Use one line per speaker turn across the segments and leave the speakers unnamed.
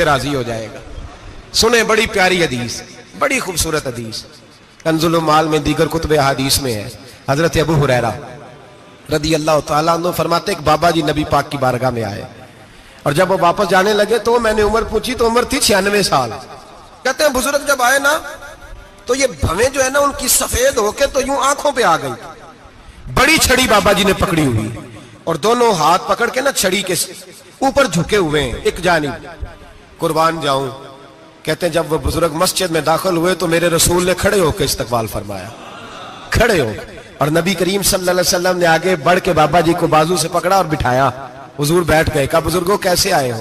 राजी हो जाएगा। सुने बड़ी प्यारी हदीस, बड़ी खूबसूरत हदीस, कंजुल माल में दीगर कुतुब हदीस में है। हजरत अबू हुरैरा रदी अल्लाह तआला अन्हु फरमाते एक बाबा जी नबी पाक की बारगाह में आए और जब वो वापस जाने लगे तो मैंने उम्र पूछी तो उम्र थी 96 साल। कहते हैं बुजुर्ग जब आए ना तो ये भवें जो है ना उनकी सफेद होके तो यूं आंखों पे आ गई। बड़ी छड़ी बाबा जी ने पकड़ी हुई और दोनों हाथ पकड़ के ना छड़ी के ऊपर झुके हुए हैं एक जानिब। कुर्बान जाऊं, कहते हैं जब वो बुजुर्ग मस्जिद में दाखिल हुए तो मेरे रसूल ने खड़े होकर इस्तकबाल फरमाया, खड़े हो, और नबी करीम सल्लल्लाहु अलैहि वसल्लम ने आगे बढ़ के बाबा जी को बाजू से पकड़ा और बिठाया। हुजूर बैठ गए। कहा बुजुर्गो कैसे आए हो?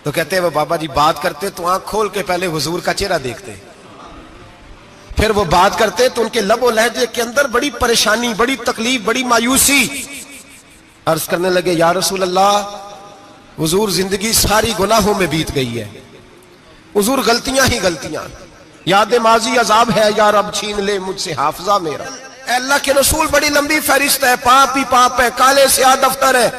तो कहते हैं वो बाबा जी बात करते तो आंख खोल के पहले हुजूर का चेहरा देखते, फिर वो बात करते तो उनके लबो लहजे के अंदर बड़ी परेशानी, बड़ी तकलीफ, बड़ी मायूसी। अर्ज करने लगे या रसूल अल्लाह, हुजूर जिंदगी सारी गुनाहों में बीत गई है, हुजूर गलतियां ही गलतियां, याद माजी अजाब है, यार अब छीन ले मुझसे हाफजा मेरा। अल्लाह के रसूल बड़ी लंबी फहरिस्त है, पाप ही पाप है, काले स्याह दफ्तर है।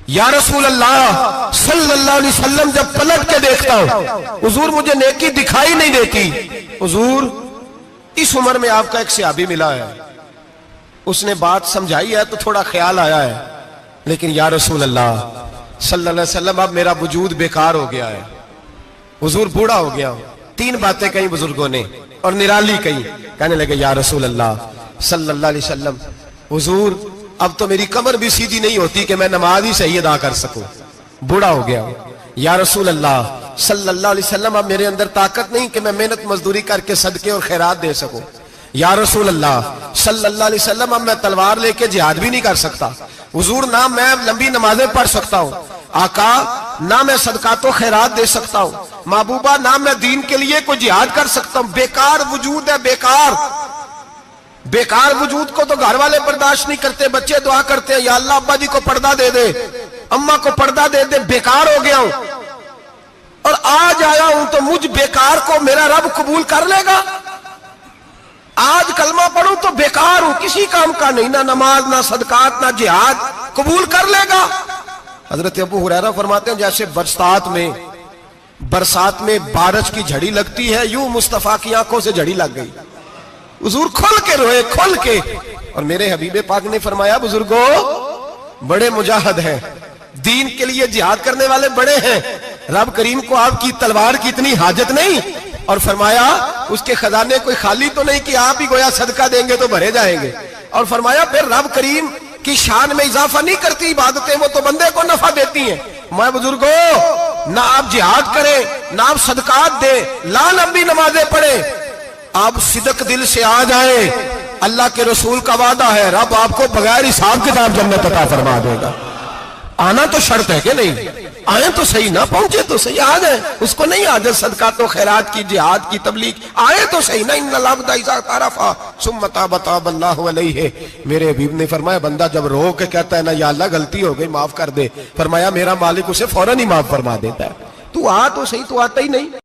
या रसूल अल्लाह सल्लल्लाहु अलैहि वसल्लम जब पलट के देखता हूं हुजूर मुझे नेकी दिखाई नहीं देती। हुजूर इस उम्र में आपका एक सहाबी मिला है, उसने बात समझाई है तो थोड़ा ख्याल आया है, लेकिन या रसूल अल्लाह सल्लल्लाहु अलैहि वसल्लम अब मेरा वजूद बेकार हो गया है, हुजूर बूढ़ा हो गया हूं। 3 बातें कही बुजुर्गों ने और निराली कही। कहने लगे या रसूल अल्लाह सल्लल्लाहु अलैहि वसल्लम, हुजूर अब तो मेरी कमर भी सीधी नहीं होती कि मैं नमाज ही सही अदा कर सकूं, बूढ़ा हो गया हूं। या रसूल अल्लाह सल्लल्लाहु अलैहि वसल्लम, अब मेरे अंदर ताकत नहीं कि मैं मेहनत मजदूरी करके सदके और खैरात दे सकूं। या रसूल अल्लाह सल्लल्लाहु अलैहि वसल्लम, अब मैं तलवार लेके जिहाद भी नहीं कर सकता। हुजूर ना मैं लंबी नमाजें पढ़ सकता हूं, आका ना मैं सदकात और खैरात दे सकता हूं, महबूबा ना मैं दीन के लिए कोई जिहाद कर सकता हूं। बेकार वजूद है, बेकार। बेकार वजूद को तो घर वाले बर्दाश्त नहीं करते, बच्चे दुआ करते हैं या अल्लाह अब्बा जी को पर्दा दे दे, अम्मा को पर्दा दे दे। बेकार हो गया हूं और आज आया हूं तो मुझ बेकार को मेरा रब कबूल कर लेगा। आज कलमा पढ़ूं तो बेकार हूं, किसी काम का नहीं, ना नमाज ना सदकात ना जिहाद, कबूल कर लेगा। हजरत अबू हुरैरा फरमाते हैं जैसे बरसात में बारिश की झड़ी लगती है, यूं मुस्तफा की आंखों से झड़ी लग गई। हुजूर खुल के रोए, खुल के। और मेरे हबीबे पाक ने फरमाया बुजुर्गो बड़े मुजाहिद हैं, दीन के लिए जिहाद करने वाले बड़े हैं, रब करीम को आपकी तलवार की इतनी हाजत नहीं। और फरमाया उसके खजाने कोई खाली तो नहीं कि आप ही गोया सदका देंगे तो भरे जाएंगे। और फरमाया फिर रब करीम की शान में इजाफा नहीं करती इबादतें, वो तो बंदे को नफा देती हैं। मैं बुजुर्गो ना आप जिहाद करें ना आप सदकात दे, ला लंबी नमाजें पढ़े, आप सिदक दिल से आ जाए, अल्लाह के रसूल का वादा है रब आपको बगैर हिसाब किताब जन्नत अता फरमा देगा। आना तो शर्त है कि नहीं? आए तो सही, ना पहुंचे तो सही, आ जाए, उसको नहीं आदत सदका तो खैरात की जिहाद की तबलीग, आए तो सही ना। मेरे हबीब ने फरमाया बंदा जब रो के कहता है ना या अल्लाह गलती हो गई माफ कर दे, फरमाया मेरा मालिक उसे फौरन ही माफ फरमा देता है। तू आ तो सही, तू आता ही नहीं।